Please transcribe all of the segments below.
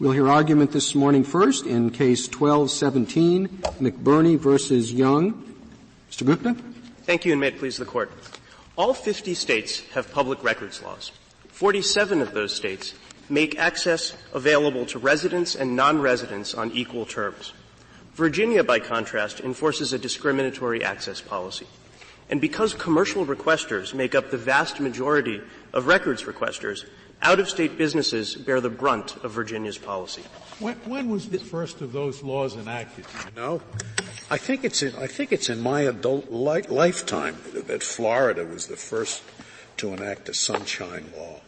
We'll hear argument this morning first in Case 12-17, McBurney versus Young. Mr. Gupta. Thank you, and may it please the Court. All 50 states have public records laws. 47 of those states make access available to residents and non-residents on equal terms. Virginia, by contrast, enforces a discriminatory access policy. And because commercial requesters make up the vast majority of records requesters, out-of-state businesses bear the brunt of Virginia's policy. When was the first of those laws enacted? You know, I think it's in my adult lifetime that Florida was the first to enact a sunshine law.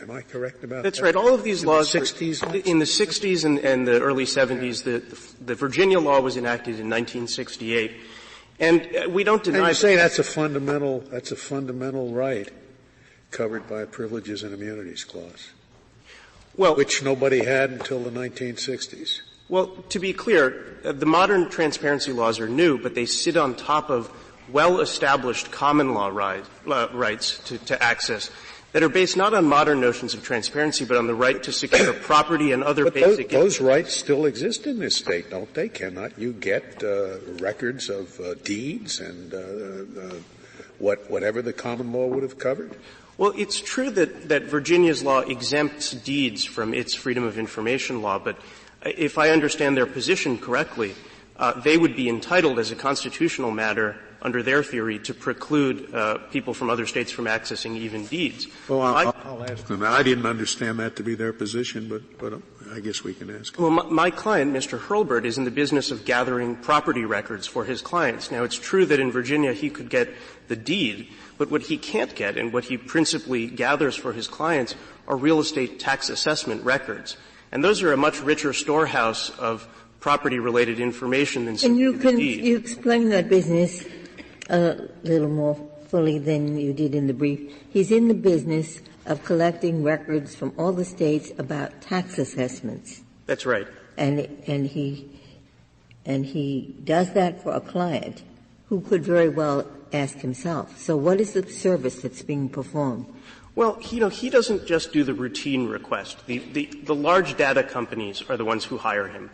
Am I correct about that? That's right. All of these laws in the 60s? In the 60s and the early 70s. The Virginia law was enacted in 1968. And we don't deny. And you say that's a fundamental right covered by Privileges and Immunities Clause, which nobody had until the 1960s. Well, to be clear, the modern transparency laws are new, but they sit on top of well-established common law rights to access that are based not on modern notions of transparency, but on the right to secure property and other basic. Those rights still exist in this state, don't they? Cannot you get records of deeds and whatever the common law would have covered? Well, it's true that Virginia's law exempts deeds from its Freedom of Information law, but if I understand their position correctly, they would be entitled as a constitutional matter under their theory to preclude people from other states from accessing even deeds. Well, I'll ask them. I didn't understand that to be their position, but I guess we can ask them. Well, my client, Mr. Hurlburt, is in the business of gathering property records for his clients. Now, it's true that in Virginia he could get the deed, but what he can't get and what he principally gathers for his clients are real estate tax assessment records. And those are a much richer storehouse of property-related information than simply the deed. You explain that business a little more fully than you did in the brief. He's in the business of collecting records from all the states about tax assessments. That's right. And he does that for a client who could very well ask himself. So what is the service that's being performed? Well, he doesn't just do the routine request. The large data companies are the ones who hire him.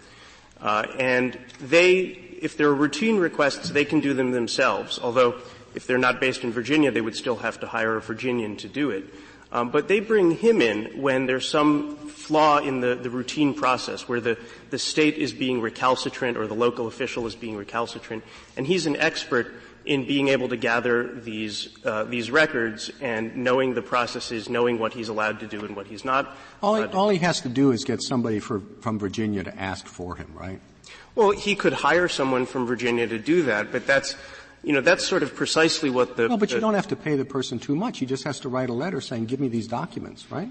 And if there are routine requests, they can do them themselves, although if they're not based in Virginia, they would still have to hire a Virginian to do it. But they bring him in when there's some flaw in the routine process where the state is being recalcitrant or the local official is being recalcitrant, and he's an expert in being able to gather these records and knowing the processes, knowing what he's allowed to do and what he's not. All he has to do is get somebody from Virginia to ask for him, right? Well, he could hire someone from Virginia to do that, but that's sort of precisely what No, but you don't have to pay the person too much. He just has to write a letter saying, give me these documents, right?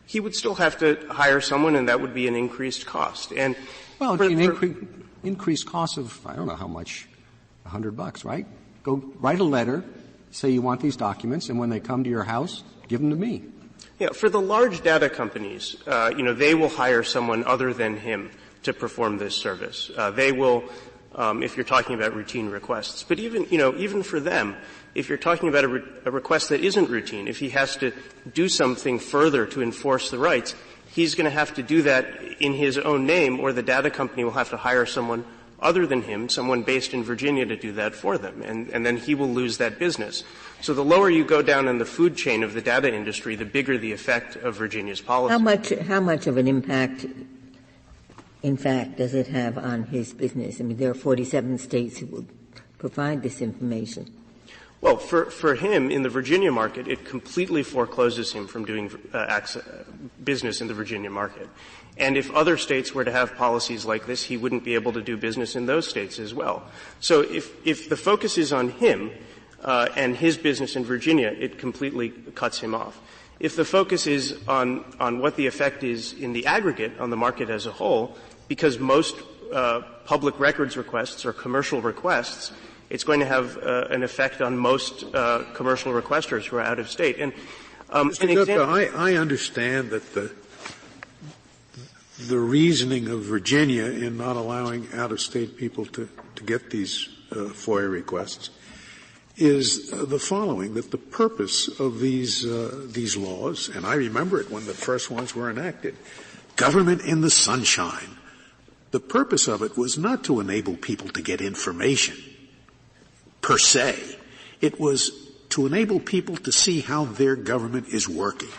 He would still have to hire someone, and that would be an increased cost. And well, increased cost of, I don't know how much, $100, right? Go write a letter, say you want these documents, and when they come to your house, give them to me. Yeah, for the large data companies, they will hire someone other than him to perform this service. They will, if you're talking about routine requests. But even for them, if you're talking about a request that isn't routine, if he has to do something further to enforce the rights, he's going to have to do that in his own name, or the data company will have to hire someone other than him, someone based in Virginia, to do that for them, and then he will lose that business. So the lower you go down in the food chain of the data industry, the bigger the effect of Virginia's policy. How much of an impact, in fact, does it have on his business? I mean, there are 47 states who will provide this information. Well, for him, in the Virginia market, it completely forecloses him from doing business in the Virginia market. And if other states were to have policies like this, he wouldn't be able to do business in those states as well. So if the focus is on him and his business in Virginia, it completely cuts him off. If the focus is on what the effect is in the aggregate on the market as a whole, because most public records requests are commercial requests, it's going to have an effect on most commercial requesters who are out of state. And Mr. Gupta, I understand that the reasoning of Virginia in not allowing out-of-state people to get these FOIA requests is the following, that the purpose of these laws, and I remember it when the first ones were enacted, government in the sunshine. The purpose of it was not to enable people to get information, per se. It was to enable people to see how their government is working,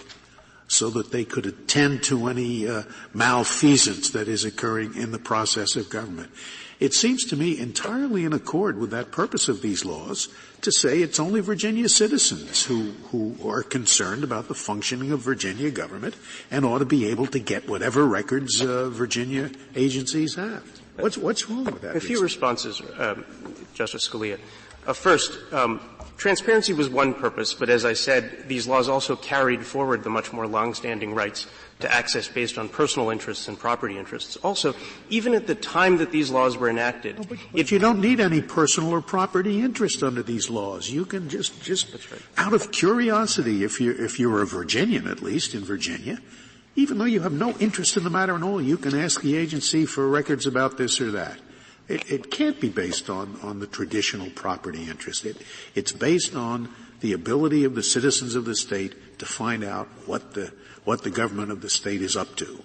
so that they could attend to any malfeasance that is occurring in the process of government. It seems to me entirely in accord with that purpose of these laws to say it's only Virginia citizens who are concerned about the functioning of Virginia government and ought to be able to get whatever records Virginia agencies have. What's wrong with that? A few responses, Justice Scalia. First, transparency was one purpose, but as I said, these laws also carried forward the much more long-standing rights to access based on personal interests and property interests. Also, even at the time that these laws were enacted, but you don't need any personal or property interest under these laws. You can just right. Out of curiosity, if you're a Virginian, at least in Virginia, even though you have no interest in the matter at all, you can ask the agency for records about this or that. It can't be based on the traditional property interest. It's based on the ability of the citizens of the state to find out what the government of the state is up to.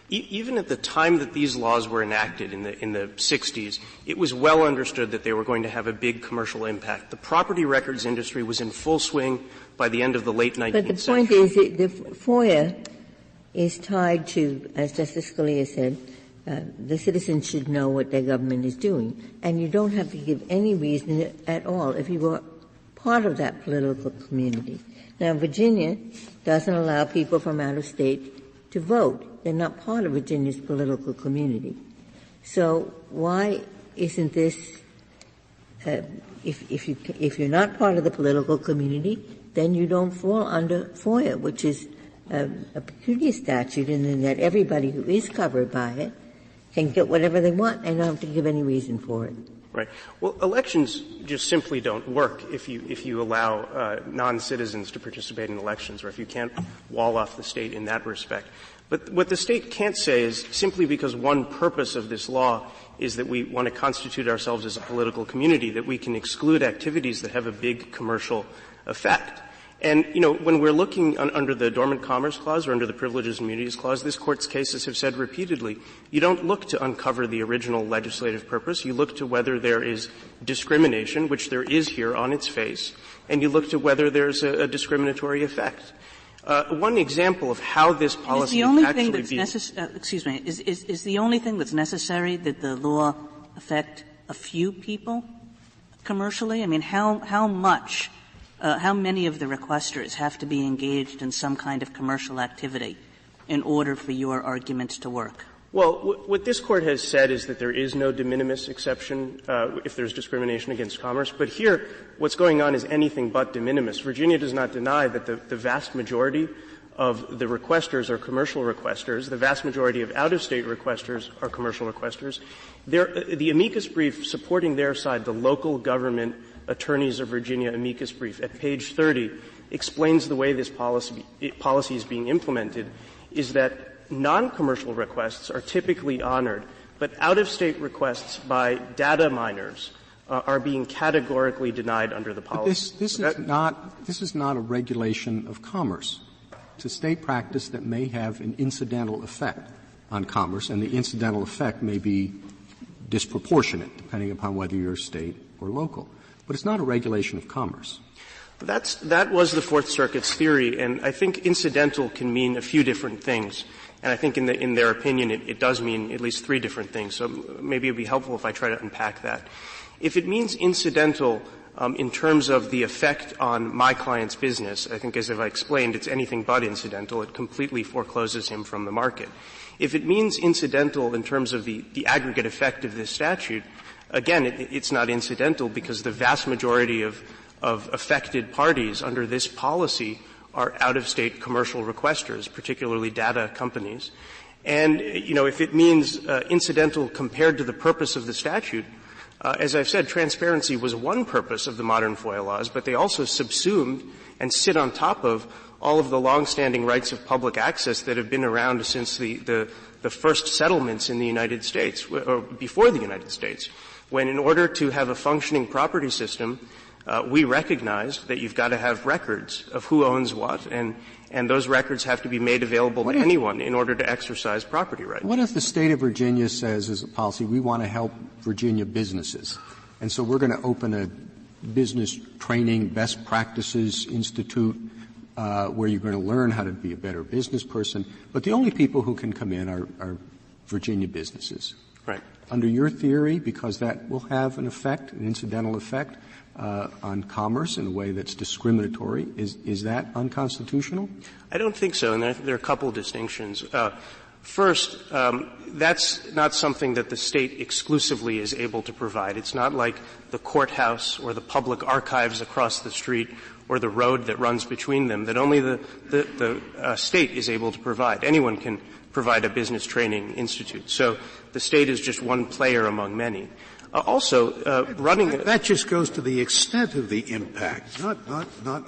Even at the time that these laws were enacted in the 60s, it was well understood that they were going to have a big commercial impact. The property records industry was in full swing by the end of the late 19th century. But the point is that the FOIA is tied to, as Justice Scalia said, the citizens should know what their government is doing. And you don't have to give any reason at all if you were part of that political community. Now, Virginia doesn't allow people from out of state to vote. They're not part of Virginia's political community. So why isn't this, if you're not part of the political community, then you don't fall under FOIA, which is a peculiar statute in that everybody who is covered by it can get whatever they want and don't have to give any reason for it. Right. Well, elections just simply don't work if you allow non-citizens to participate in elections, or if you can't wall off the state in that respect. But what the state can't say is simply because one purpose of this law is that we want to constitute ourselves as a political community, that we can exclude activities that have a big commercial effect. And, when we're looking under the Dormant Commerce Clause or under the Privileges and Immunities Clause, this Court's cases have said repeatedly, you don't look to uncover the original legislative purpose. You look to whether there is discrimination, which there is here on its face, and you look to whether there's a discriminatory effect. One example of how this policy is the only thing that's necessary that the law affect a few people commercially? I mean, how many of the requesters have to be engaged in some kind of commercial activity in order for your argument to work? Well, what this Court has said is that there is no de minimis exception if there's discrimination against commerce. But here, what's going on is anything but de minimis. Virginia does not deny that the vast majority of the requesters are commercial requesters. The vast majority of out-of-state requesters are commercial requesters. The amicus brief supporting their side, the local government attorneys of Virginia amicus brief at page 30 explains the way this policy is being implemented is that non-commercial requests are typically honored, but out-of-state requests by data miners are being categorically denied under the policy. But this is not a regulation of commerce. It's a state practice that may have an incidental effect on commerce, and the incidental effect may be disproportionate depending upon whether you're state or local. But it's not a regulation of commerce. That was the Fourth Circuit's theory, and I think incidental can mean a few different things. And I think in their opinion it does mean at least three different things. So maybe it would be helpful if I try to unpack that. If it means incidental in terms of the effect on my client's business, I think as I've explained, it's anything but incidental. It completely forecloses him from the market. If it means incidental in terms of the aggregate effect of this statute, again, it's not incidental because the vast majority of affected parties under this policy are out-of-state commercial requesters, particularly data companies. And, if it means incidental compared to the purpose of the statute, as I've said, transparency was one purpose of the modern FOIA laws, but they also subsumed and sit on top of all of the long-standing rights of public access that have been around since the first settlements in the United States, or before the United States, when in order to have a functioning property system, we recognized that you've got to have records of who owns what, and those records have to be made available to anyone in order to exercise property rights. What if the state of Virginia says as a policy, we want to help Virginia businesses, and so we're going to open a business training best practices institute where you're going to learn how to be a better business person, but the only people who can come in are Virginia businesses. Right. Under your theory, because that will have an effect, an incidental effect, on commerce in a way that's discriminatory, is that unconstitutional? I don't think so, and there are a couple of distinctions. First, that's not something that the state exclusively is able to provide. It's not like the courthouse or the public archives across the street or the road that runs between them that only the state is able to provide. Anyone can provide a business training institute. So the state is just one player among many. Running that just goes to the extent of the impact, not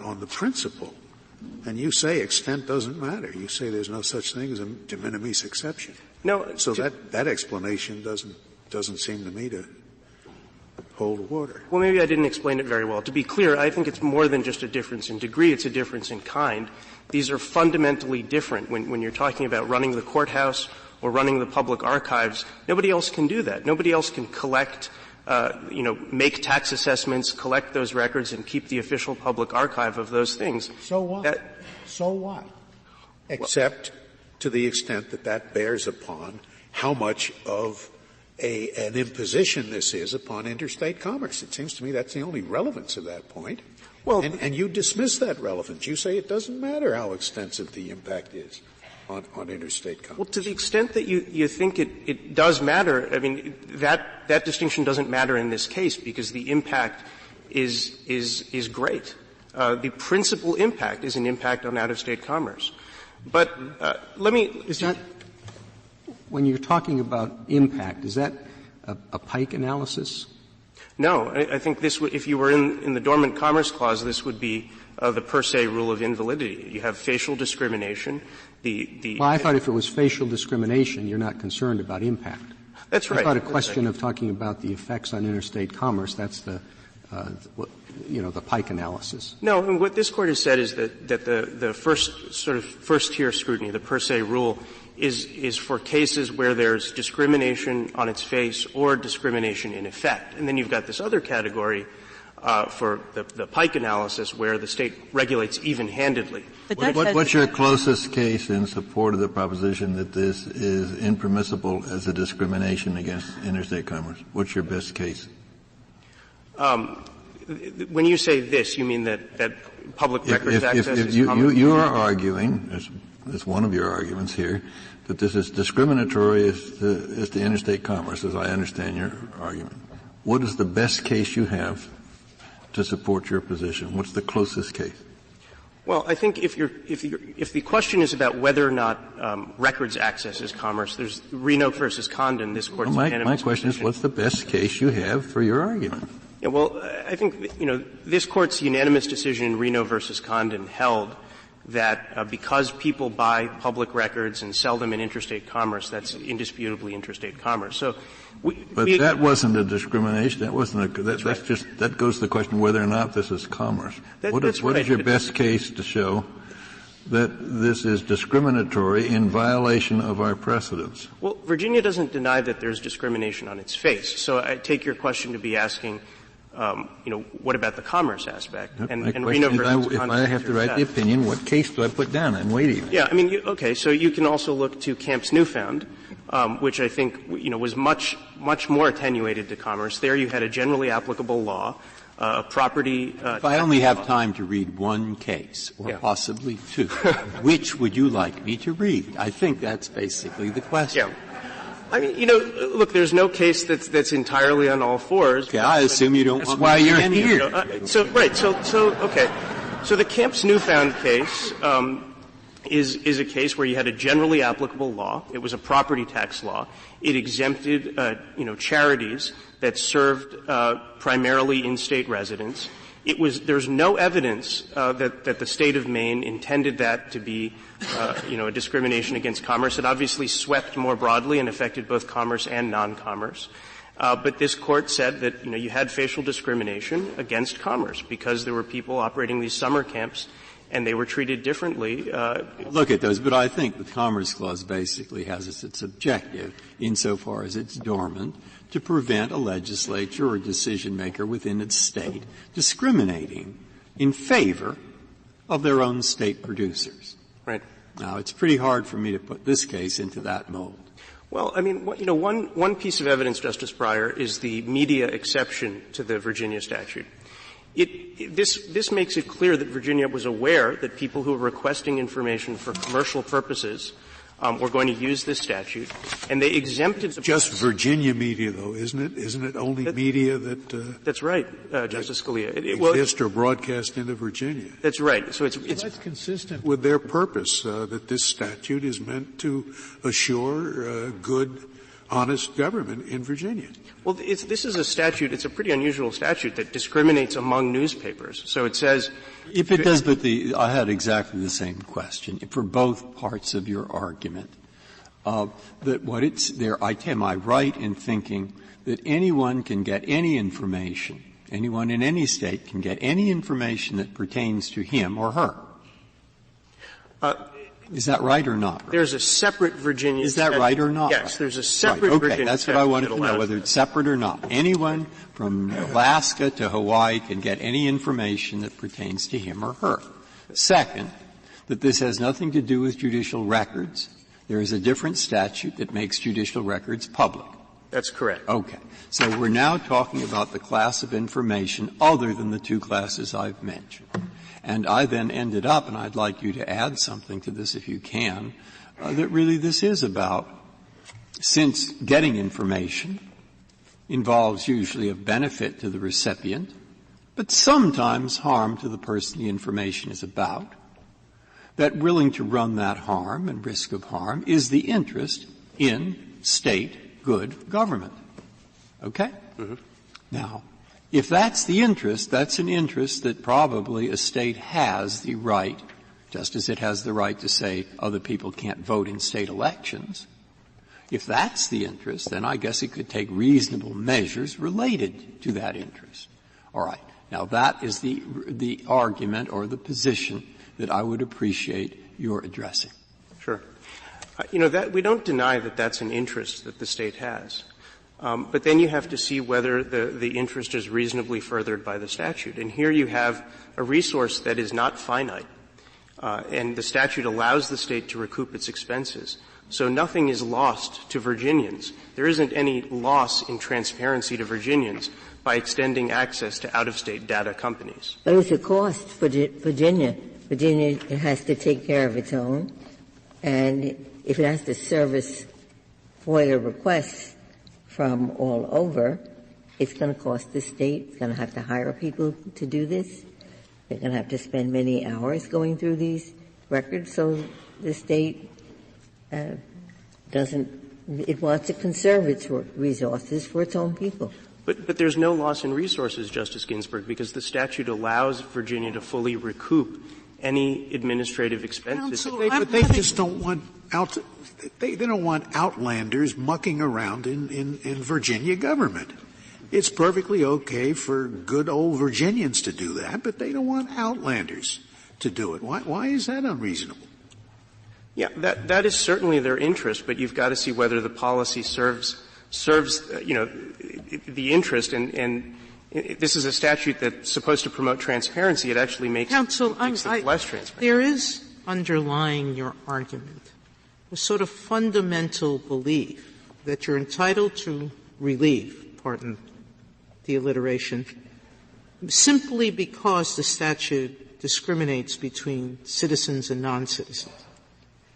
on the principle. And you say extent doesn't matter. You say there's no such thing as a de minimis exception. No. So that explanation doesn't seem to me to hold water. Well, maybe I didn't explain it very well. To be clear, I think it's more than just a difference in degree. It's a difference in kind. These are fundamentally different. When you're talking about running the courthouse or running the public archives, nobody else can do that. Nobody else can collect, make tax assessments, collect those records, and keep the official public archive of those things. So what? So what? Except to the extent that bears upon how much of an imposition this is upon interstate commerce. It seems to me that's the only relevance of that point. Well, and you dismiss that relevance. You say it doesn't matter how extensive the impact is on interstate commerce. Well, to the extent that you think it does matter, I mean, that distinction doesn't matter in this case because the impact is great. The principal impact is an impact on out-of-state commerce. But Is that, when you're talking about impact, is that a Pike analysis? No. I think this would, if you were in the Dormant Commerce Clause, this would be the per se rule of invalidity. You have facial discrimination. Well, I thought if it was facial discrimination, you're not concerned about impact. That's right. I thought a question of talking about the effects on interstate commerce, that's the Pike analysis. No, and what this Court has said is that the first tier scrutiny, the per se rule, is for cases where there's discrimination on its face or discrimination in effect. And then you've got this other category for the Pike analysis where the state regulates even-handedly. What's your closest case in support of the proposition that this is impermissible as a discrimination against interstate commerce? What's your best case? When you say this, you mean that public records access is common? You are arguing, as one of your arguments here, that this is discriminatory as to interstate commerce, as I understand your argument. What is the best case you have to support your position? What's the closest case? Well, I think if the question is about whether or not records access is commerce, there's Reno versus Condon. This Court's my question is, what's the best case you have for your argument? Yeah, well, I think this Court's unanimous decision in Reno versus Condon held that because people buy public records and sell them in interstate commerce, that's indisputably interstate commerce. So, that wasn't a discrimination. That wasn't that goes to the question whether or not this is commerce. What is your best case to show that this is discriminatory in violation of our precedents? Well, Virginia doesn't deny that there's discrimination on its face. So I take your question to be asking, what about the commerce aspect? And Reno versus if I have to write the opinion, what case do I put down? I'm waiting. Yeah, I mean, so you can also look to Camp's Newfound, which I think, was much more attenuated to commerce. There you had a generally applicable law, a property. If I only have time to read one case, or possibly two, which would you like me to read? I think that's basically the question. Yeah. I mean, look, there's no case that's entirely on all fours. Okay, I assume you don't want why me to you're read any here. Okay. So the Camp's Newfound case is a case where you had a generally applicable law. It was a property tax law. It exempted, charities that served primarily in-state residents. There's no evidence that the state of Maine intended that to be, a discrimination against commerce. It obviously swept more broadly and affected both commerce and non-commerce. But this court said that, you had facial discrimination against commerce because there were people operating these summer camps and they were treated differently. Look at those, but I think the Commerce Clause basically has as its objective, insofar as it's dormant, to prevent a legislature or decision maker within its state discriminating in favor of their own state producers. Right. Now, it's pretty hard for me to put this case into that mold. Well, I mean, one piece of evidence, Justice Breyer, is the media exception to the Virginia statute. This makes it clear that Virginia was aware that people who were requesting information for commercial purposes were going to use this statute, and they exempted just Virginia media, though, isn't it? Isn't it only media that that's right, Justice Scalia. Exist or broadcast into Virginia? That's right. So it's that's consistent with their purpose that this statute is meant to assure good, honest government in Virginia. Well, this is a statute. It's a pretty unusual statute that discriminates among newspapers. So it says, if it does, but I had exactly the same question for both parts of your argument. That what it's there, am I right in thinking that anyone can get any information, anyone in any state can get any information that pertains to him or her? Is that right or not? Right? There's a separate Virginia. Is that right or not? Yes, right? There's a separate right. Okay, Virginia. that's what I wanted to know, whether it's separate or not. Anyone from Alaska to Hawaii can get any information that pertains to him or her. Second, that this has nothing to do with judicial records. There is a different statute that makes judicial records public. That's correct. Okay. So we're now talking about the class of information other than the two classes I've mentioned. And I then ended up, and I'd like you to add something to this if you can, that really this is about, since getting information involves usually a benefit to the recipient, but sometimes harm to the person the information is about, that willing to run that harm and risk of harm is the interest in state good government. Okay? Mm-hmm. Now, if that's the interest, that's an interest that probably a state has the right, just as it has the right to say other people can't vote in state elections. If that's the interest, then I guess it could take reasonable measures related to that interest. All right. Now that is the argument or the position that I would appreciate your addressing. Sure. That we don't deny that that's an interest that the state has. But then you have to see whether the interest is reasonably furthered by the statute. And here you have a resource that is not finite. And the statute allows the state to recoup its expenses. So nothing is lost to Virginians. There isn't any loss in transparency to Virginians by extending access to out-of-state data companies. But it's a cost for Virginia. Virginia has to take care of its own. And if it has to service FOIA requests from all over, it's going to cost the state. It's going to have to hire people to do this. They're going to have to spend many hours going through these records. So the state it wants to conserve its resources for its own people. But there's no loss in resources, Justice Ginsburg, because the statute allows Virginia to fully recoup any administrative expenses. But they just don't want they don't want outlanders mucking around in Virginia government. It's perfectly okay for good old Virginians to do that, but they don't want outlanders to do it. Why is that unreasonable? Yeah, that is certainly their interest, but you've got to see whether the policy serves the interest, and this is a statute that's supposed to promote transparency. It actually makes it less transparent. There is underlying your argument a sort of fundamental belief that you're entitled to relief, pardon the alliteration, simply because the statute discriminates between citizens and non-citizens.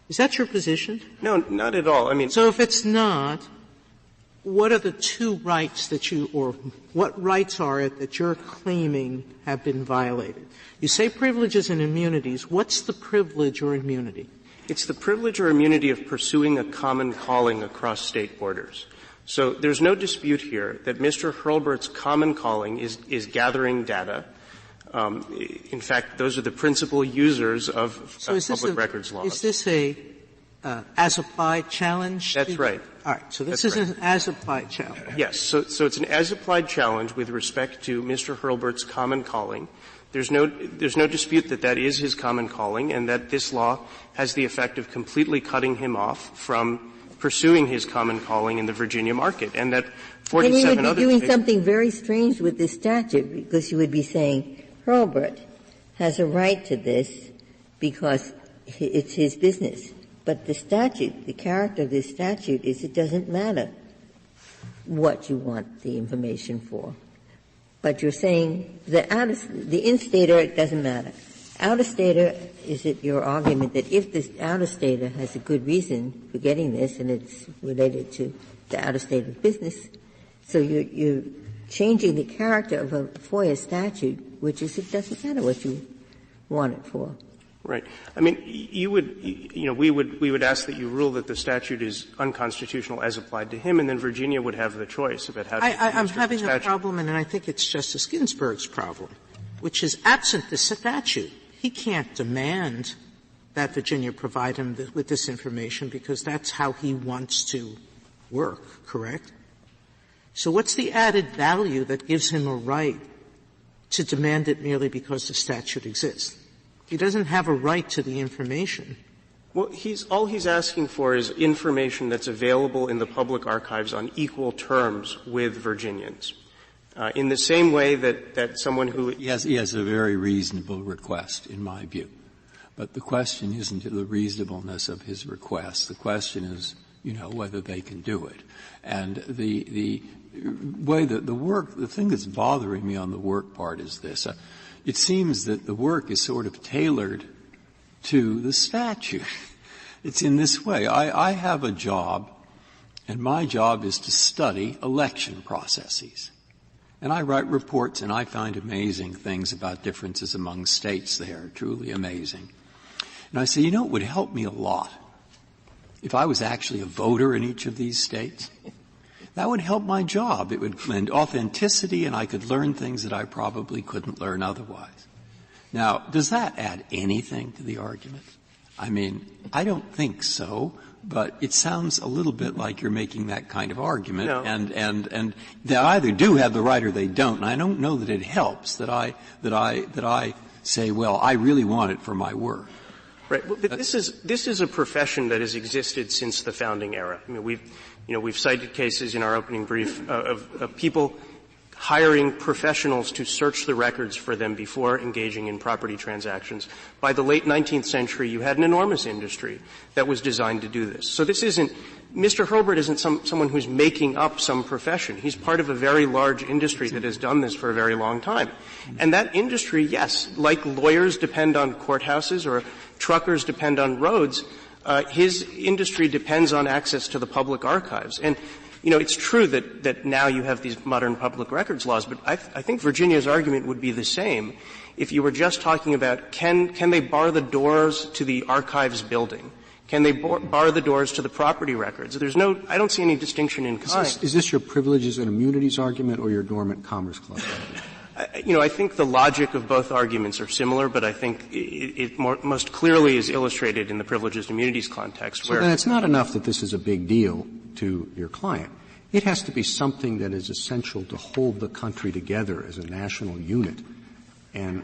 Is that your position? No, not at all. I mean, so if it's not, what are the two rights or what rights are it that you're claiming have been violated? You say privileges and immunities. What's the privilege or immunity? It's the privilege or immunity of pursuing a common calling across state borders. So there's no dispute here that Mr. Hurlburt's common calling is gathering data. In fact, those are the principal users of public records laws. Is this a as-applied challenge? That's right. All right. So this is an as-applied challenge. Yes. So it's an as-applied challenge with respect to Mr. Hurlburt's common calling. There's no dispute that that is his common calling and that this law has the effect of completely cutting him off from pursuing his common calling in the Virginia market, and that 47 other states. And you would be doing something very strange with this statute, because you would be saying Hurlburt has a right to this because it's his business. But the statute, the character of this statute is it doesn't matter what you want the information for. But you're saying the in-stater, it doesn't matter. Out-of-stater, is it your argument that if this out-of-stater has a good reason for getting this and it's related to the out-of-stater business, so you're changing the character of a FOIA statute, which is it doesn't matter what you want it for. Right. I mean, we would ask that you rule that the statute is unconstitutional as applied to him, and then Virginia would have the choice about how to I'm having a problem, and I think it's Justice Ginsburg's problem, which is absent the statute. He can't demand that Virginia provide him with this information because that's how he wants to work, correct? So what's the added value that gives him a right to demand it merely because the statute exists? He doesn't have a right to the information. Well, all he's asking for is information that's available in the public archives on equal terms with Virginians. In the same way that someone who he has a very reasonable request, in my view. But the question isn't the reasonableness of his request. The question is, whether they can do it. And the way that the thing that's bothering me on the work part is this. It seems that the work is sort of tailored to the statute. It's in this way. I have a job, and my job is to study election processes. And I write reports, and I find amazing things about differences among states. They are truly amazing. And I say, it would help me a lot if I was actually a voter in each of these states. That would help my job. It would lend authenticity, and I could learn things that I probably couldn't learn otherwise. Now, does that add anything to the argument? I mean, I don't think so, but it sounds a little bit like you're making that kind of argument. No. And they either do have the right or they don't. And I don't know that it helps that I say, well, I really want it for my work. Right. But this is a profession that has existed since the founding era. I mean, we've cited cases in our opening brief of people hiring professionals to search the records for them before engaging in property transactions. By the late 19th century, you had an enormous industry that was designed to do this. So Mr. Hurlburt isn't someone who's making up some profession. He's part of a very large industry that has done this for a very long time. And that industry, yes, like lawyers depend on courthouses or truckers depend on roads, his industry depends on access to the public archives. And it's true that now you have these modern public records laws, but I think Virginia's argument would be the same if you were just talking about can they bar the doors to the archives building? Can they bar the doors to the property records? I don't see any distinction in kind. Is this your privileges and immunities argument or your dormant commerce clause argument? I think the logic of both arguments are similar, but I think it most clearly is illustrated in the privileges and immunities context. So then it's not enough that this is a big deal to your client. It has to be something that is essential to hold the country together as a national unit. And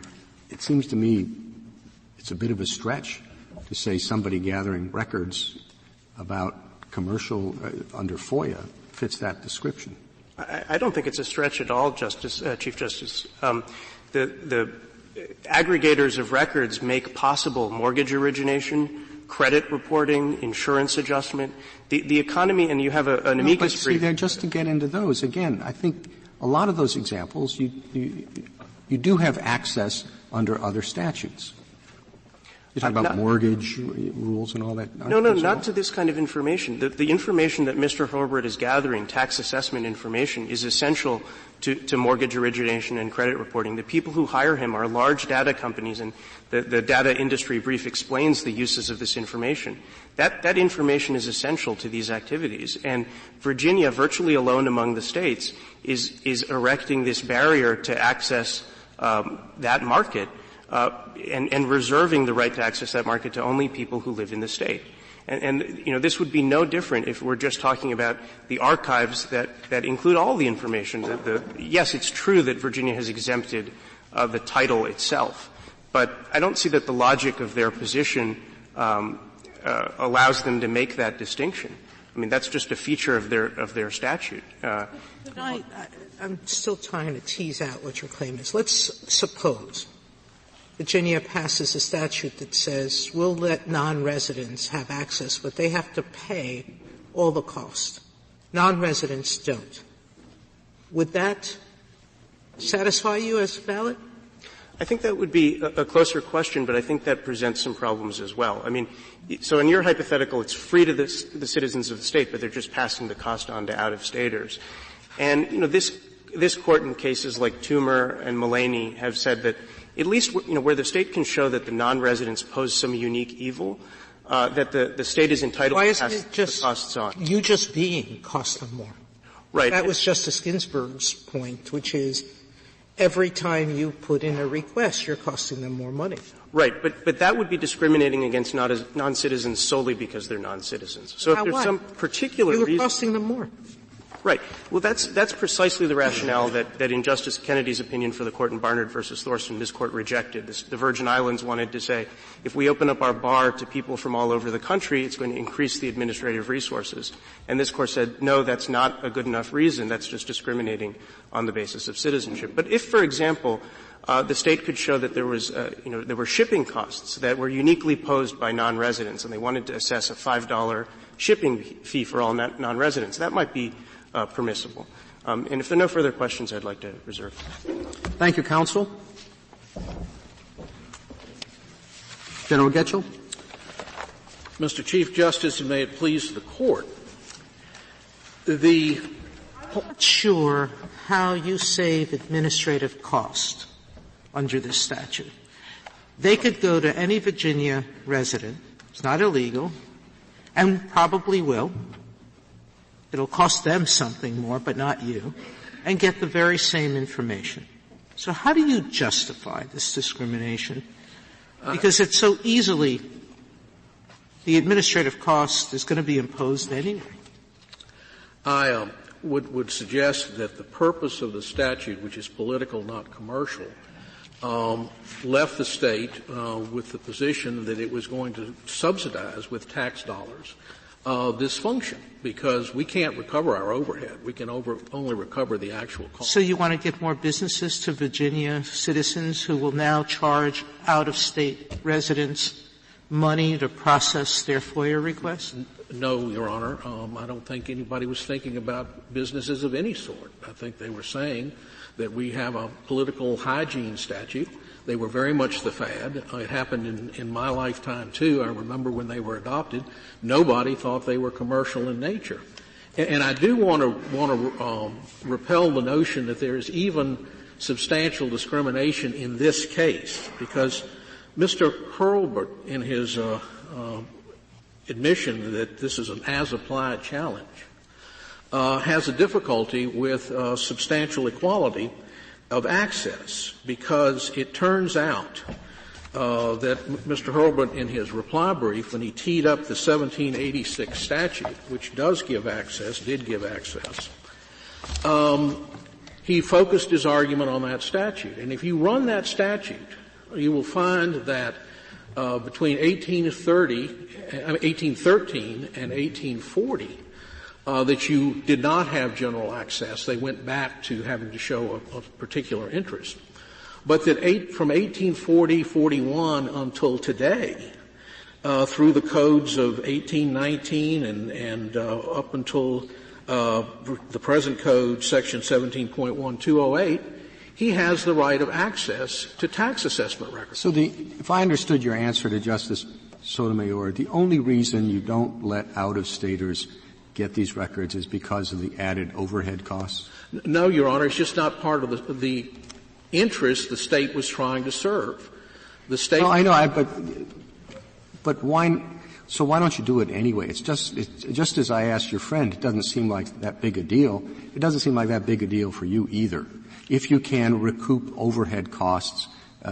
it seems to me it's a bit of a stretch to say somebody gathering records about commercial under FOIA fits that description. I don't think it's a stretch at all, Chief Justice. The aggregators of records make possible mortgage origination, credit reporting, insurance adjustment, the economy, and you have an amicus brief. But just to get into those, again, I think a lot of those examples, you do have access under other statutes. You're talking about mortgage rules and all that? No, not to this kind of information. The information that Mr. Hurlburt is gathering, tax assessment information, is essential to mortgage origination and credit reporting. The people who hire him are large data companies, and the data industry brief explains the uses of this information. That information is essential to these activities. And Virginia, virtually alone among the states, is erecting this barrier to access that market, and reserving the right to access that market to only people who live in the state. And this would be no different if we're just talking about the archives that include all the information. Yes, it's true that Virginia has exempted the title itself, but I don't see that the logic of their position allows them to make that distinction. I mean, that's just a feature of their statute. I'm still trying to tease out what your claim is. Let's suppose Virginia passes a statute that says we'll let non-residents have access, but they have to pay all the cost. Non-residents don't. Would that satisfy you as valid? I think that would be a closer question, but I think that presents some problems as well. I mean, so in your hypothetical, it's free to the citizens of the state, but they're just passing the cost on to out-of-staters. And, this court in cases like Toomer and Mulaney have said that at least, where the state can show that the non-residents pose some unique evil, that the state is entitled to pass the costs on. You just being cost them more. Right. That was Justice Ginsburg's point, which is every time you put in a request, you're costing them more money. Right, but that would be discriminating against non-citizens solely because they're non-citizens. So if there's some particular reason, you're costing them more. Right. Well, that's precisely the rationale that in Justice Kennedy's opinion for the court in Barnard versus Thorson, this court rejected. The Virgin Islands wanted to say, if we open up our bar to people from all over the country, it's going to increase the administrative resources. And this court said, no, that's not a good enough reason. That's just discriminating on the basis of citizenship. But if, for example, the state could show that there was, there were shipping costs that were uniquely posed by non-residents, and they wanted to assess a $5 shipping fee for all non-residents, that might be permissible. And if there are no further questions, I'd like to reserve. Thank you, counsel. General Getchell. Mr. Chief Justice, and may it please the Court, I'm not sure how you save administrative cost under this statute. They could go to any Virginia resident, it's not illegal, and probably will. It'll cost them something more, but not you, and get the very same information. So how do you justify this discrimination? Because it's so easily, the administrative cost is going to be imposed anyway. I would suggest that the purpose of the statute, which is political, not commercial, left the state with the position that it was going to subsidize with tax dollars this function, because we can't recover our overhead. We can only recover the actual cost. So you want to give more businesses to Virginia citizens who will now charge out-of-state residents money to process their FOIA requests? No, Your Honor. I don't think anybody was thinking about businesses of any sort. I think they were saying that we have a political hygiene statute. They were very much the fad. It happened in my lifetime, too. I remember when they were adopted, nobody thought they were commercial in nature. And I do want to repel the notion that there is even substantial discrimination in this case, because Mr. Hurlburt, in his admission that this is an as-applied challenge, has a difficulty with substantial equality of access, because it turns out that Mr. Hurlburt, in his reply brief, when he teed up the 1786 statute, which did give access, he focused his argument on that statute. And if you run that statute, you will find that between 1813 and 1840, that you did not have general access. They went back to having to show a particular interest. But that from 1840-41 until today, through the codes of 1819 and up until the present code, section 17.1208, he has the right of access to tax assessment records. So if I understood your answer to Justice Sotomayor, the only reason you don't let out-of-staters get these records is because of the added overhead costs? No, Your Honor. It's just not part of the interest the state was trying to serve. The state. No, I know, but why? So why don't you do it anyway? It's just as I asked your friend. It doesn't seem like that big a deal. It doesn't seem like that big a deal for you either. If you can recoup overhead costs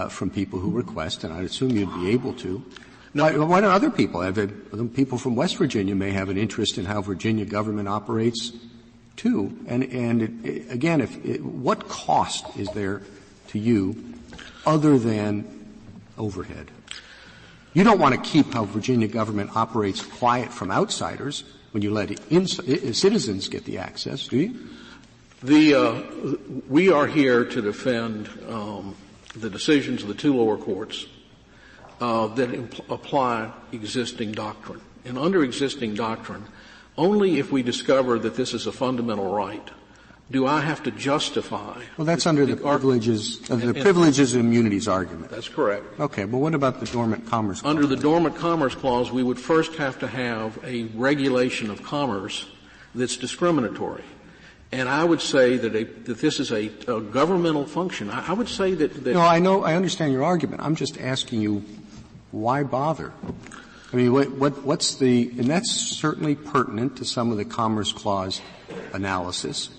from people who request, and I assume you'd be able to, No. Why don't other people people from West Virginia may have an interest in how Virginia government operates too. And again, what cost is there to you other than overhead? You don't want to keep how Virginia government operates quiet from outsiders when you let citizens get the access, do you? We are here to defend the decisions of the two lower courts that apply existing doctrine. And under existing doctrine, only if we discover that this is a fundamental right do I have to justify. Well, that's under the privileges and immunities argument. That's correct. Okay, but what about the Dormant Commerce Clause? Under the Dormant Commerce Clause, we would first have to have a regulation of commerce that's discriminatory. And I would say that this is a governmental function. I would say that. No, I understand your argument. I'm just asking you, why bother? I mean, and that's certainly pertinent to some of the Commerce Clause analysis.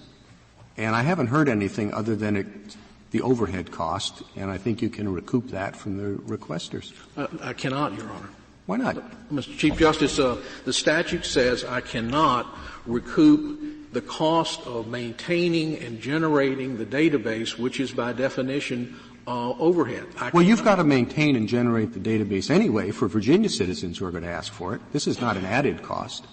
And I haven't heard anything other than the overhead cost, and I think you can recoup that from the requesters. I cannot, Your Honor. Why not? Mr. Chief Justice, the statute says I cannot recoup the cost of maintaining and generating the database, which is by definition overhead. Well, you've got to maintain and generate the database anyway for Virginia citizens who are going to ask for it. This is not an added cost.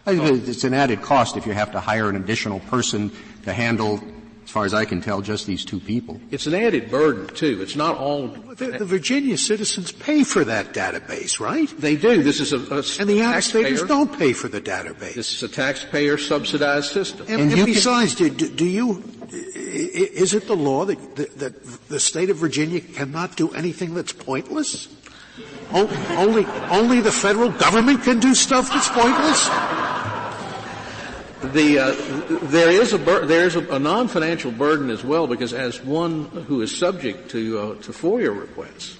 It's an added cost if you have to hire an additional person to handle, as far as I can tell, just these two people. It's an added burden, too. It's not all. The Virginia citizens pay for that database, right? They do. This is and the out-of-staters don't pay for the database. This is a taxpayer-subsidized system. And besides, is it the law that the state of Virginia cannot do anything that's pointless? Only the federal government can do stuff that's pointless? There is a non-financial burden as well, because as one who is subject to FOIA requests,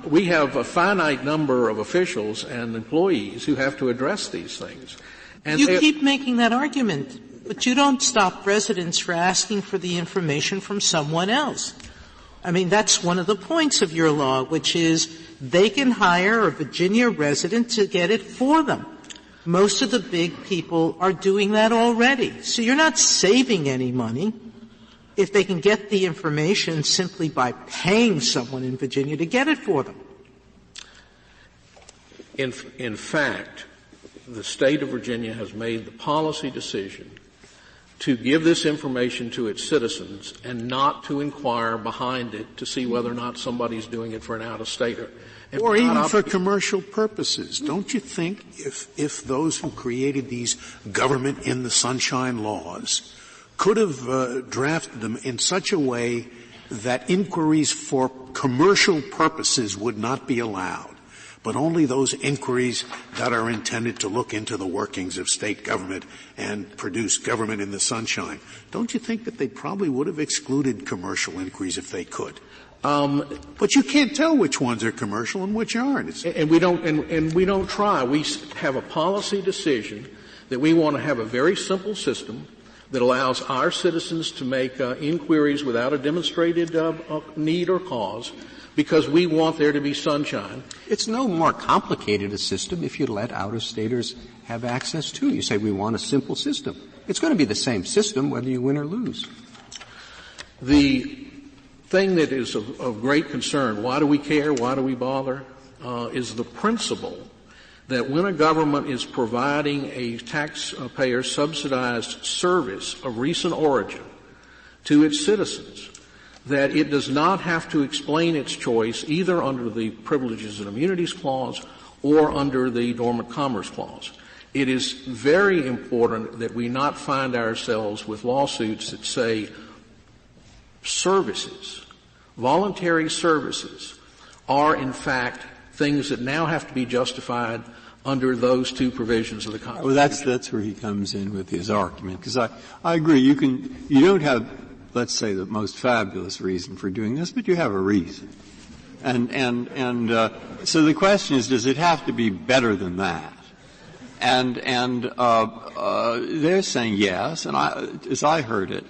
we have a finite number of officials and employees who have to address these things. And you keep making that argument, but you don't stop residents from asking for the information from someone else. I mean, that's one of the points of your law, which is they can hire a Virginia resident to get it for them. Most of the big people are doing that already. So you're not saving any money if they can get the information simply by paying someone in Virginia to get it for them. In fact, the state of Virginia has made the policy decision to give this information to its citizens and not to inquire behind it to see whether or not somebody's doing it for an out-of-stater. Or even for commercial purposes. Don't you think if those who created these government in the sunshine laws could have drafted them in such a way that inquiries for commercial purposes would not be allowed, but only those inquiries that are intended to look into the workings of state government and produce government in the sunshine, don't you think that they probably would have excluded commercial inquiries if they could? But you can't tell which ones are commercial and which aren't. And we don't try. We have a policy decision that we want to have a very simple system that allows our citizens to make inquiries without a demonstrated need or cause, because we want there to be sunshine. It's no more complicated a system if you let out-of-staters have access to it. You say we want a simple system. It's going to be the same system whether you win or lose. The thing that is of great concern, why do we care, why do we bother, is the principle that when a government is providing a taxpayer-subsidized service of recent origin to its citizens, that it does not have to explain its choice either under the Privileges and Immunities Clause or under the Dormant Commerce Clause. It is very important that we not find ourselves with lawsuits that say services, voluntary services, are in fact things that now have to be justified under those two provisions of the Constitution. Well, that's where he comes in with his argument, because I agree. You don't have, let's say, the most fabulous reason for doing this, but you have a reason. And so the question is, does it have to be better than that? And they're saying yes, and as I heard it,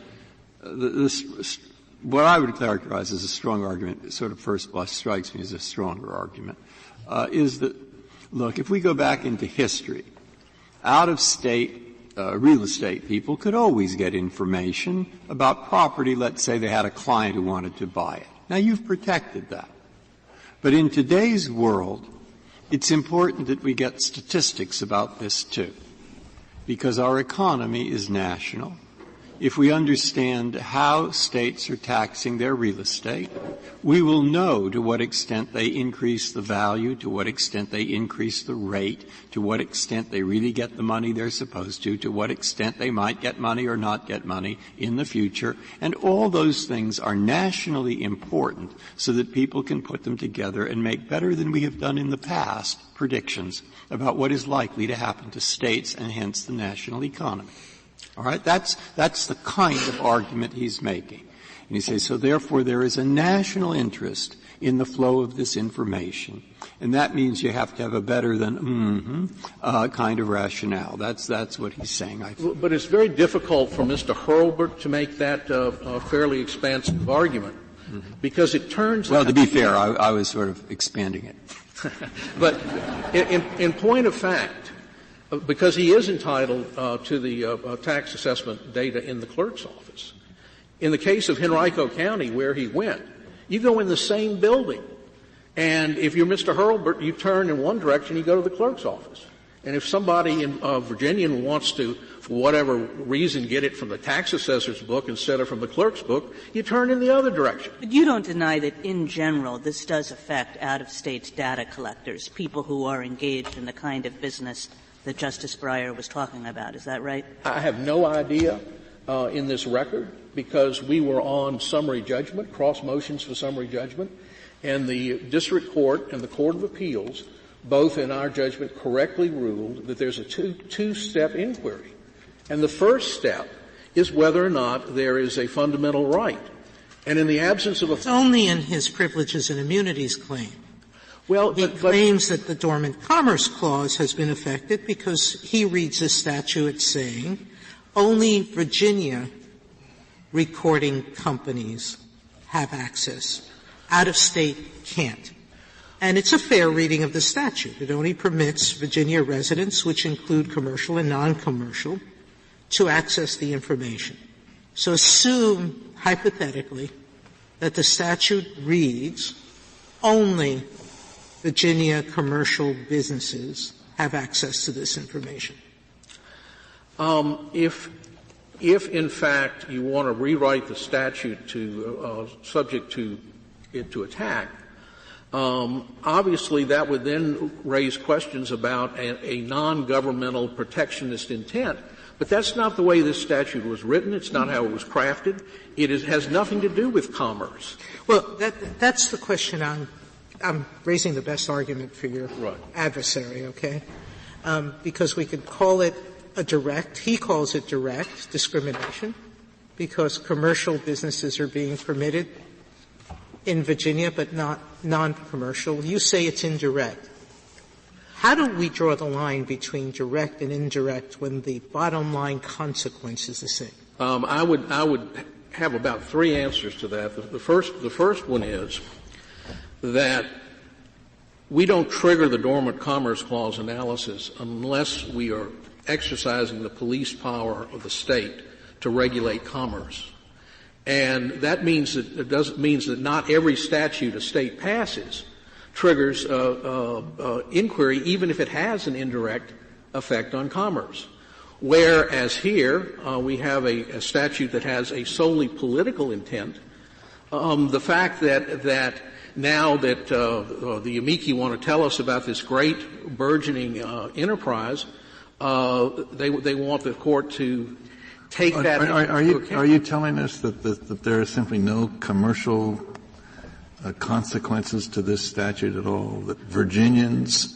what I would characterize as a strong argument, sort of first blush strikes me as a stronger argument, is that, look, if we go back into history, out-of-state real estate people could always get information about property. Let's say they had a client who wanted to buy it. Now, you've protected that. But in today's world, it's important that we get statistics about this, too, because our economy is national. If we understand how states are taxing their real estate, we will know to what extent they increase the value, to what extent they increase the rate, to what extent they really get the money they're supposed to what extent they might get money or not get money in the future. And all those things are nationally important so that people can put them together and make better than we have done in the past predictions about what is likely to happen to states and hence the national economy. All right? That's the kind of argument he's making. And he says, so therefore there is a national interest in the flow of this information. And that means you have to have a better than kind of rationale. That's what he's saying, I think. But it's very difficult for Mr. Hurlburt to make that fairly expansive argument because it turns Well, out — to be fair, I was sort of expanding it. But in point of fact, because he is entitled to the tax assessment data in the clerk's office. In the case of Henrico County, where he went, you go in the same building, and if you're Mr. Hurlburt, you turn in one direction, you go to the clerk's office. And if somebody in Virginia wants to, for whatever reason, get it from the tax assessor's book instead of from the clerk's book, you turn in the other direction. But you don't deny that, in general, this does affect out-of-state data collectors, people who are engaged in the kind of business that Justice Breyer was talking about. Is that right? I have no idea in this record because we were on summary judgment, cross motions for summary judgment, and the district court and the Court of Appeals, both in our judgment, correctly ruled that there's a two-step inquiry. And the first step is whether or not there is a fundamental right. And in the absence of It's only in his privileges and immunities claim. Well, he claims that the Dormant Commerce Clause has been affected because he reads the statute saying only Virginia recording companies have access. Out-of-state can't. And it's a fair reading of the statute. It only permits Virginia residents, which include commercial and non-commercial, to access the information. So assume, hypothetically, that the statute reads only Virginia commercial businesses have access to this information. If in fact you want to rewrite the statute to subject to it to attack, obviously that would then raise questions about a non-governmental protectionist intent. But that's not the way this statute was written. It's not how it was crafted. It has nothing to do with commerce. Well, that's the question I'm raising the best argument for your adversary, okay? Because we could call it he calls it direct discrimination because commercial businesses are being permitted in Virginia but not non-commercial. You say it's indirect. How do we draw the line between direct and indirect when the bottom line consequence is the same? I would have about three answers to that. The first one is that we don't trigger the Dormant Commerce Clause analysis unless we are exercising the police power of the state to regulate commerce. And that means that not every statute a state passes triggers inquiry, even if it has an indirect effect on commerce. Whereas here, we have a statute that has a solely political intent. The fact that now that the amici want to tell us about this great burgeoning enterprise, they want the court to take that. Are you telling us that there are simply no commercial consequences to this statute at all? That Virginians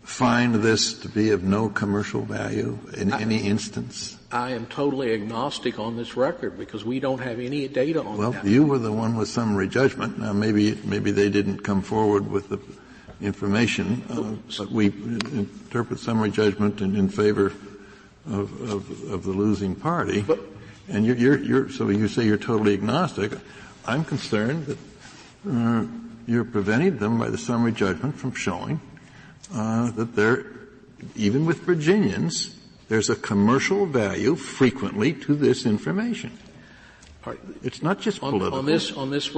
find this to be of no commercial value in any instance? I am totally agnostic on this record because we don't have any data on that. Well, you were the one with summary judgment. Now, maybe they didn't come forward with the information, but we interpret summary judgment in favor of the losing party. And so you say you're totally agnostic. I'm concerned that you're preventing them by the summary judgment from showing that even with Virginians, there's a commercial value frequently to this information. It's not just political. On this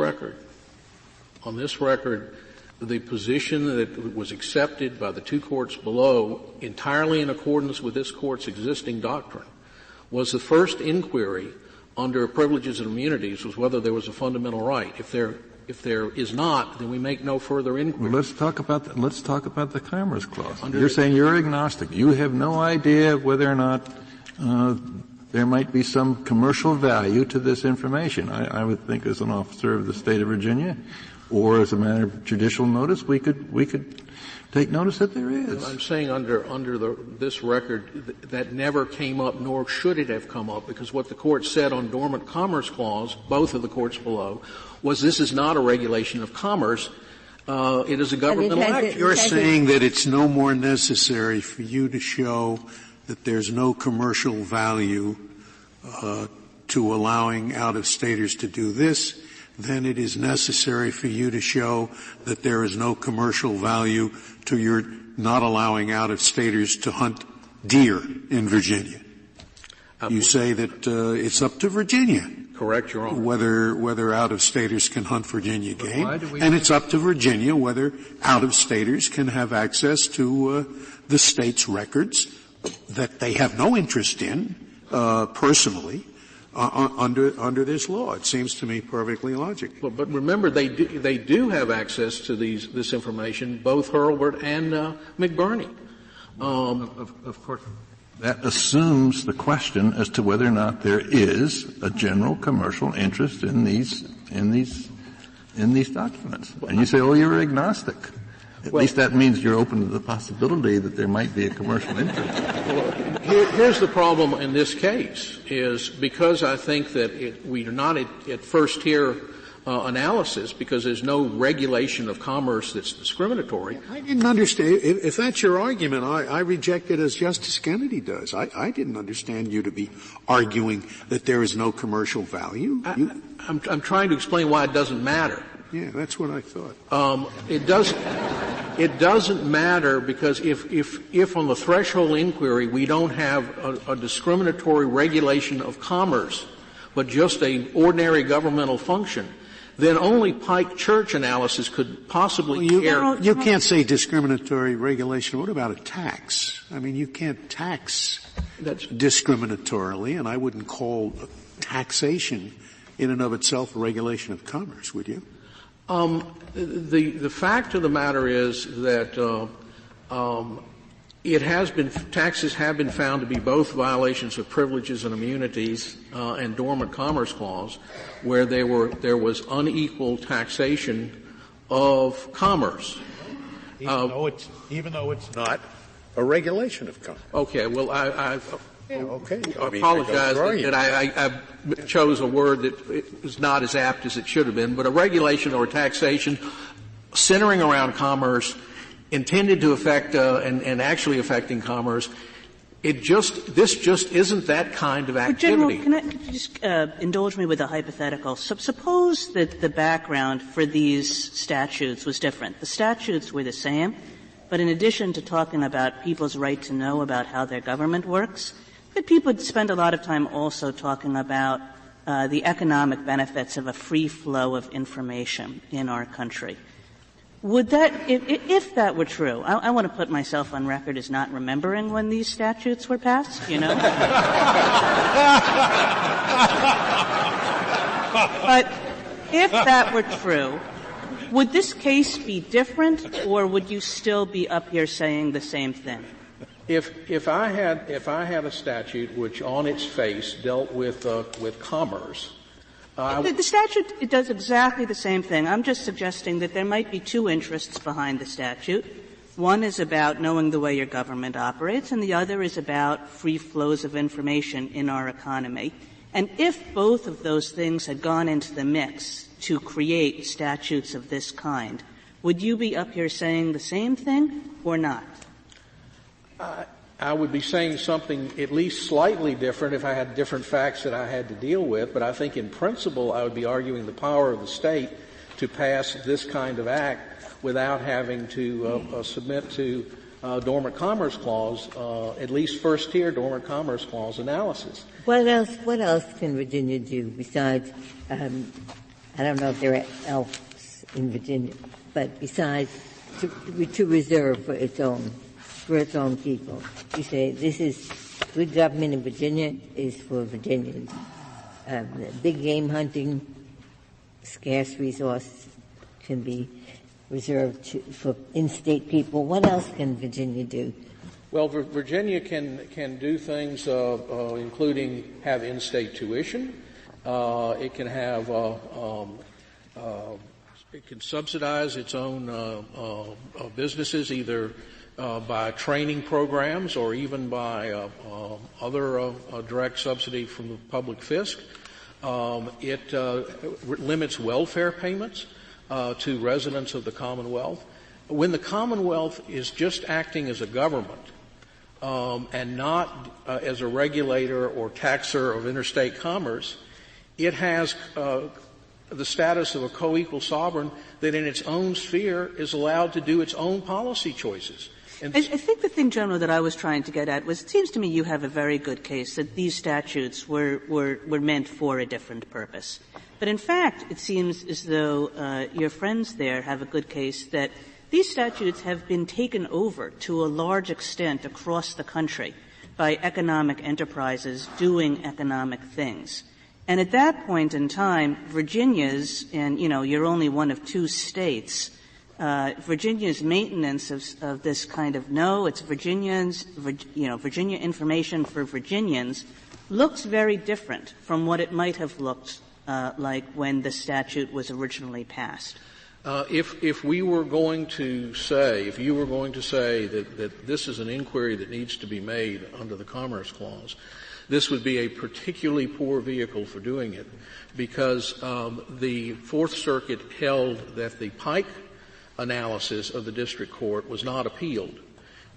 record, the position that was accepted by the two courts below, entirely in accordance with this court's existing doctrine, was the first inquiry under privileges and immunities was whether there was a fundamental right. If there is not, then we make no further inquiry. Well, let's talk about the Commerce Clause. You're saying you're agnostic. You have no idea whether or not there might be some commercial value to this information. I would think as an officer of the state of Virginia, or as a matter of judicial notice, we could take notice that there is. I'm saying under this record that never came up, nor should it have come up, because what the court said on dormant Commerce Clause, both of the courts below, was this is not a regulation of commerce. It is a governmental action. You're saying that it's no more necessary for you to show that there's no commercial value to allowing out-of-staters to do this than it is necessary for you to show that there is no commercial value to your not allowing out-of-staters to hunt deer in Virginia. You say that it's up to Virginia. Correct, Your Honor. Whether out-of-staters can hunt Virginia game, and it's up to Virginia whether out-of-staters can have access to the state's records that they have no interest in personally under this law. It seems to me perfectly logical. But remember, they do have access to this information, both Hurlburt and McBurney. Of course. That assumes the question as to whether or not there is a general commercial interest in these documents. And you say, oh, you're agnostic. At least that means you're open to the possibility that there might be a commercial interest. Well, here's the problem in this case, is because I think that we are not at first tier analysis, because there's no regulation of commerce that's discriminatory. I didn't understand. If that's your argument, I reject it as Justice Kennedy does. I didn't understand you to be arguing that there is no commercial value. I'm trying to explain why it doesn't matter. Yeah, that's what I thought. It doesn't matter because if on the threshold inquiry we don't have a discriminatory regulation of commerce, but just an ordinary governmental function, then only Pike Church analysis could possibly care. You can't say discriminatory regulation. What about a tax? I mean, you can't tax discriminatorily, and I wouldn't call taxation in and of itself a regulation of commerce, would you? The fact of the matter is that taxes have been found to be both violations of privileges and immunities and dormant Commerce Clause, where there was unequal taxation of commerce. Even though it's not a regulation of commerce. Okay. Well, I apologize that I chose a word that is not as apt as it should have been, but a regulation or taxation centering around commerce, intended to affect and actually affecting commerce, this just isn't that kind of activity. General, could you just indulge me with a hypothetical? Suppose that the background for these statutes was different. The statutes were the same, but in addition to talking about people's right to know about how their government works, that people would spend a lot of time also talking about the economic benefits of a free flow of information in our country. Would that, if that were true, I want to put myself on record as not remembering when these statutes were passed, you know? But if that were true, would this case be different, or would you still be up here saying the same thing? If I had a statute which on its face dealt with commerce, the statute, it does exactly the same thing. I'm just suggesting that there might be two interests behind the statute. One is about knowing the way your government operates, and the other is about free flows of information in our economy. And if both of those things had gone into the mix to create statutes of this kind, would you be up here saying the same thing or not? I would be saying something at least slightly different if I had different facts that I had to deal with, but I think in principle I would be arguing the power of the state to pass this kind of act without having to submit to dormant commerce clause, at least first-tier dormant commerce clause analysis. What else can Virginia do besides, I don't know if there are else in Virginia, but besides to reserve for its own people? You say this is good government in Virginia is for Virginians. Big game hunting, scarce resource can be reserved for in-state people. What else can Virginia do? Well, Virginia can do things, including have in-state tuition. It can have it can subsidize its own businesses, either by training programs or even by other direct subsidy from the public fisc. It limits welfare payments to residents of the Commonwealth. When the Commonwealth is just acting as a government and not as a regulator or taxer of interstate commerce, it has the status of a co-equal sovereign that in its own sphere is allowed to do its own policy choices. And I think the thing, General, that I was trying to get at was it seems to me you have a very good case that these statutes were meant for a different purpose. But in fact, it seems as though your friends there have a good case that these statutes have been taken over to a large extent across the country by economic enterprises doing economic things. And at that point in time, Virginia's, and, you're only one of two states, Virginia's maintenance of this kind of it's Virginia information for Virginians looks very different from what it might have looked like when the statute was originally passed. If we were going to say, if you were going to say that this is an inquiry that needs to be made under the Commerce Clause, this would be a particularly poor vehicle for doing it, because the Fourth Circuit held that the Pike analysis of the district court was not appealed,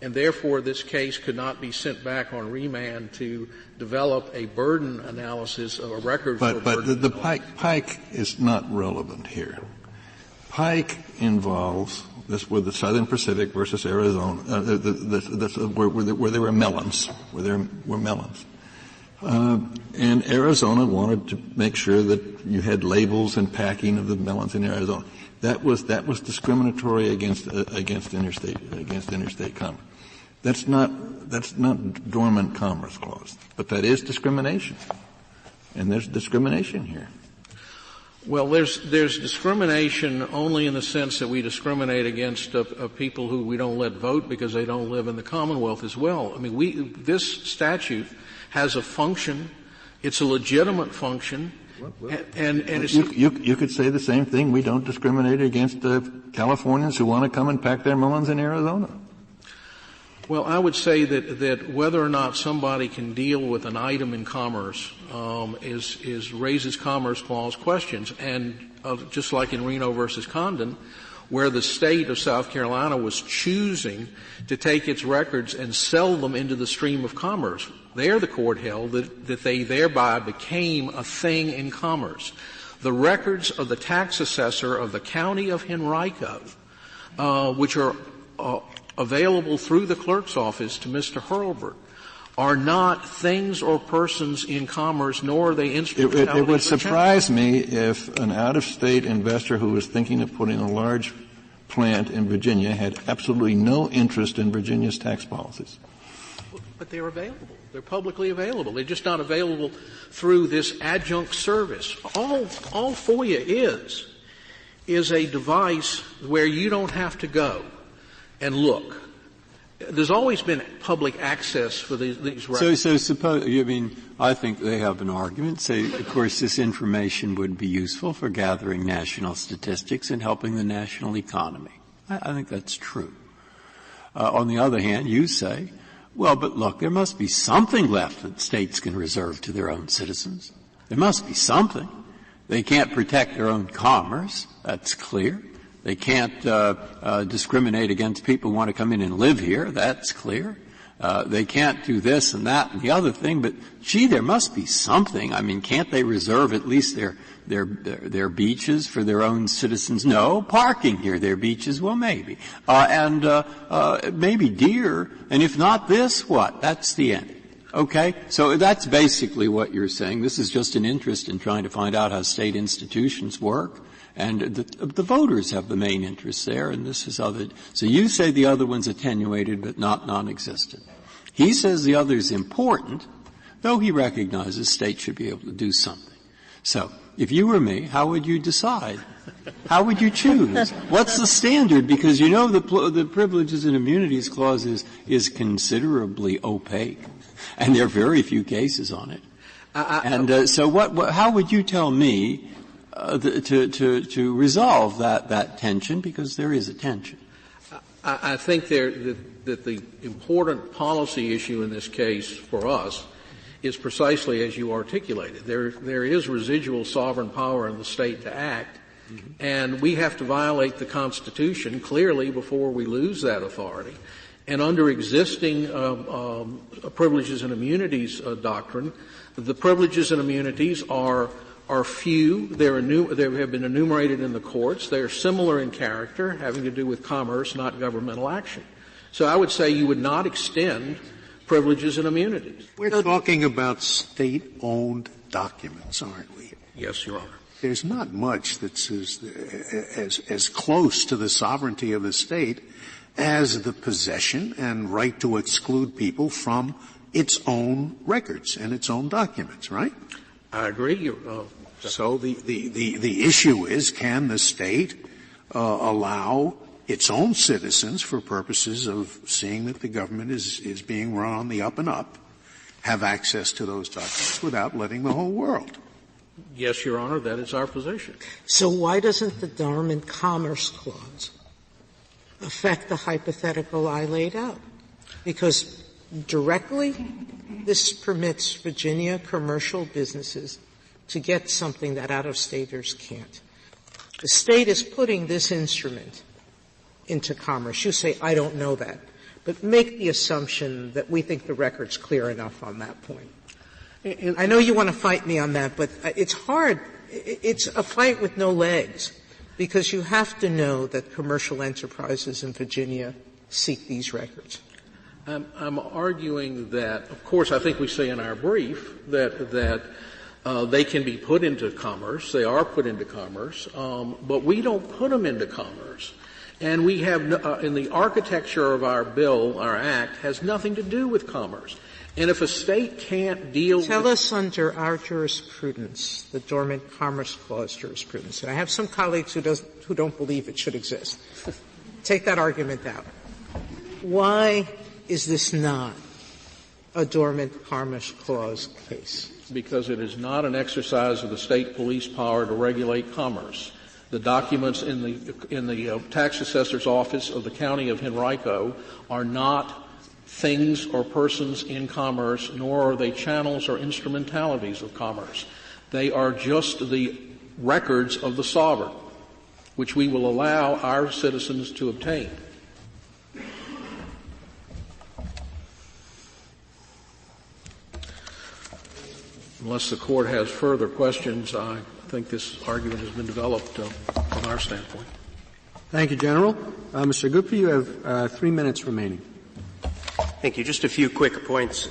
and therefore this case could not be sent back on remand to develop a burden analysis of a record for burden. But the Pike is not relevant here. Pike involves this with the Southern Pacific versus Arizona, where there were melons, and Arizona wanted to make sure that you had labels and packing of the melons in Arizona. That was discriminatory against interstate commerce. That's not dormant commerce clause, but that is discrimination, and there's discrimination here. Well, there's discrimination only in the sense that we discriminate against people who we don't let vote because they don't live in the Commonwealth as well. I mean, this statute has a function. It's a legitimate function. And it's you could say the same thing. We don't discriminate against Californians who want to come and pack their melons in Arizona. Well, I would say that whether or not somebody can deal with an item in commerce raises Commerce Clause questions. And just like in Reno versus Condon, where the state of South Carolina was choosing to take its records and sell them into the stream of commerce, there the court held that they thereby became a thing in commerce. The records of the tax assessor of the county of Henrico, which are available through the clerk's office to Mr. Hurlburt, are not things or persons in commerce, nor are they instrumentalities. It would surprise me if an out-of-state investor who was thinking of putting a large plant in Virginia had absolutely no interest in Virginia's tax policies. But they're available. They're publicly available. They're just not available through this adjunct service. All FOIA is a device where you don't have to go and look. There's always been public access for these records. So suppose, I think they have an argument. Say, of course, this information would be useful for gathering national statistics and helping the national economy. I think that's true. On the other hand, you say, well, but look, there must be something left that states can reserve to their own citizens. There must be something. They can't protect their own commerce. That's clear. They can't discriminate against people who want to come in and live here. That's clear. They can't do this and that and the other thing, but gee, there must be something. I mean, can't they reserve at least their beaches for their own citizens? No, parking near their beaches, well, maybe. And maybe deer, and if not this, what? That's the end. Okay? So that's basically what you're saying. This is just an interest in trying to find out how state institutions work. And the voters have the main interest there, and this is other. So you say the other one's attenuated but not non-existent. He says the other's important, though he recognizes states should be able to do something. So if you were me, how would you decide? How would you choose? What's the standard? Because you know the Privileges and Immunities Clause is considerably opaque, and there are very few cases on it. So how would you tell me to resolve that tension, because there is a tension? I think that the important policy issue in this case for us is precisely as you articulated. There is residual sovereign power in the state to act, and we have to violate the Constitution clearly before we lose that authority. And under existing privileges and immunities doctrine, the privileges and immunities are few. They have been enumerated in the courts. They are similar in character, having to do with commerce, not governmental action. So I would say you would not extend privileges and immunities. We're talking about state-owned documents, aren't we? Yes, Your Honor. There's not much that's as close to the sovereignty of the state as the possession and right to exclude people from its own records and its own documents, right? I agree. So the issue is, can the state allow its own citizens, for purposes of seeing that the government is being run on the up and up, have access to those documents without letting the whole world? Yes, Your Honor, that is our position. So why doesn't the Dormant Commerce Clause affect the hypothetical I laid out? Because directly, this permits Virginia commercial businesses to get something that out-of-staters can't. The state is putting this instrument into commerce. You say, I don't know that. But make the assumption that we think the record's clear enough on that point. I know you want to fight me on that, but it's hard. It's a fight with no legs, because you have to know that commercial enterprises in Virginia seek these records. I'm arguing that, of course, I think we say in our brief that they can be put into commerce. They are put into commerce, but we don't put them into commerce. And we have, in the architecture of our bill, our act, has nothing to do with commerce. And if a state can't deal Tell us under our jurisprudence, the Dormant Commerce Clause jurisprudence, and I have some colleagues who don't believe it should exist. Take that argument out. Why is this not a Dormant Commerce Clause case? Because it is not an exercise of the state police power to regulate commerce. The documents in the tax assessor's office of the county of Henrico are not things or persons in commerce, nor are they channels or instrumentalities of commerce. They are just the records of the sovereign, which we will allow our citizens to obtain. Unless the Court has further questions, I think this argument has been developed from our standpoint. Thank you, General. Mr. Gupta, you have 3 minutes remaining. Thank you. Just a few quick points.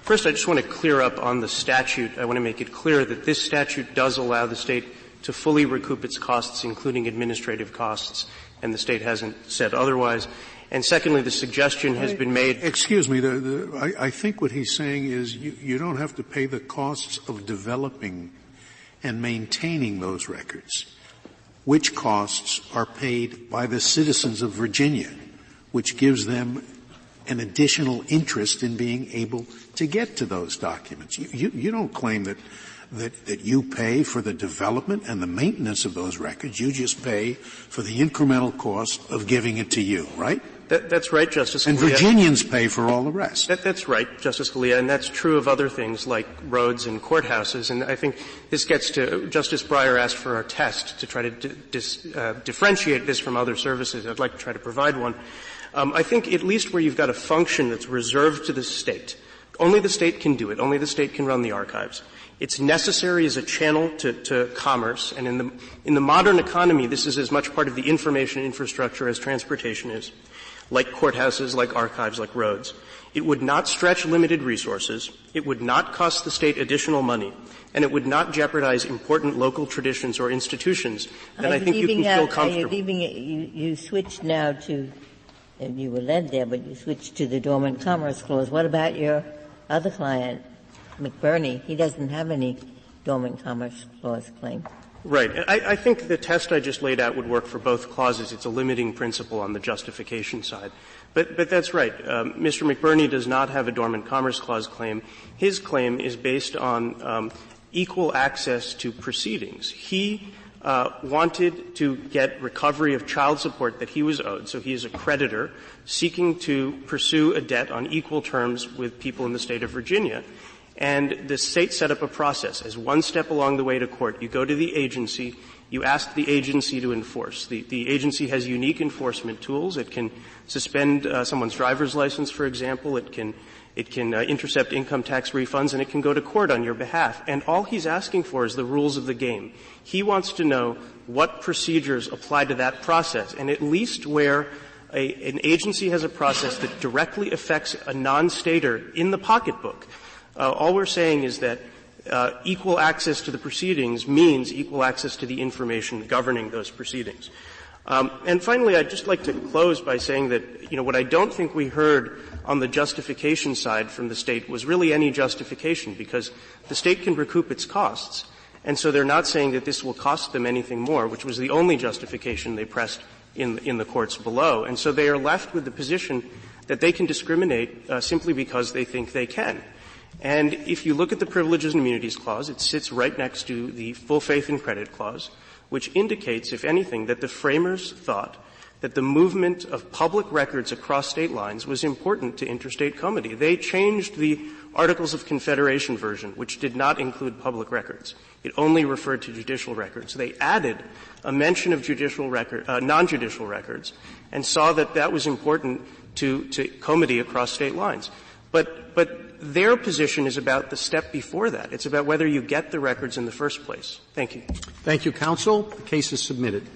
First, I just want to clear up on the statute. I want to make it clear that this statute does allow the state to fully recoup its costs, including administrative costs, and the state hasn't said otherwise. And secondly, the suggestion has been made. Excuse me. I think what he's saying is you don't have to pay the costs of developing and maintaining those records, which costs are paid by the citizens of Virginia, which gives them an additional interest in being able to get to those documents. You don't claim that you pay for the development and the maintenance of those records. You just pay for the incremental cost of giving it to you, right? That's right, Justice Scalia. And Virginians pay for all the rest. That's right, Justice Scalia, and that's true of other things like roads and courthouses. And I think this gets to — Justice Breyer asked for a test to try to differentiate this from other services. I'd like to try to provide one. I think at least where you've got a function that's reserved to the state, only the state can do it. Only the state can run the archives. It's necessary as a channel to commerce, and in the modern economy, this is as much part of the information infrastructure as transportation is, like courthouses, like archives, like roads. It would not stretch limited resources. It would not cost the state additional money, and it would not jeopardize important local traditions or institutions. Then I think you can feel comfortable. You switched now to, and you were led there, but you switched to the Dormant Commerce Clause. What about your other client, McBurney? He doesn't have any Dormant Commerce Clause claim. Right. I think the test I just laid out would work for both clauses. It's a limiting principle on the justification side. But that's right. Mr. McBurney does not have a Dormant Commerce Clause claim. His claim is based on equal access to proceedings. He wanted to get recovery of child support that he was owed, so he is a creditor seeking to pursue a debt on equal terms with people in the state of Virginia. And the state set up a process. As one step along the way to court, you go to the agency, you ask the agency to enforce. The agency has unique enforcement tools. It can suspend someone's driver's license, for example. It can intercept income tax refunds, and it can go to court on your behalf. And all he's asking for is the rules of the game. He wants to know what procedures apply to that process, and at least where an agency has a process that directly affects a non-stater in the pocketbook. All we're saying is that equal access to the proceedings means equal access to the information governing those proceedings. And finally, I'd just like to close by saying that, what I don't think we heard on the justification side from the state was really any justification, because the state can recoup its costs. And so they're not saying that this will cost them anything more, which was the only justification they pressed in the courts below. And so they are left with the position that they can discriminate simply because they think they can. And if you look at the Privileges and Immunities Clause, it sits right next to the Full Faith and Credit Clause, which indicates, if anything, that the framers thought that the movement of public records across state lines was important to interstate comity. They changed the Articles of Confederation version, which did not include public records. It only referred to judicial records. They added a mention of non-judicial records, and saw that that was important to comity across state lines. But their position is about the step before that. It's about whether you get the records in the first place. Thank you. Thank you, counsel. The case is submitted.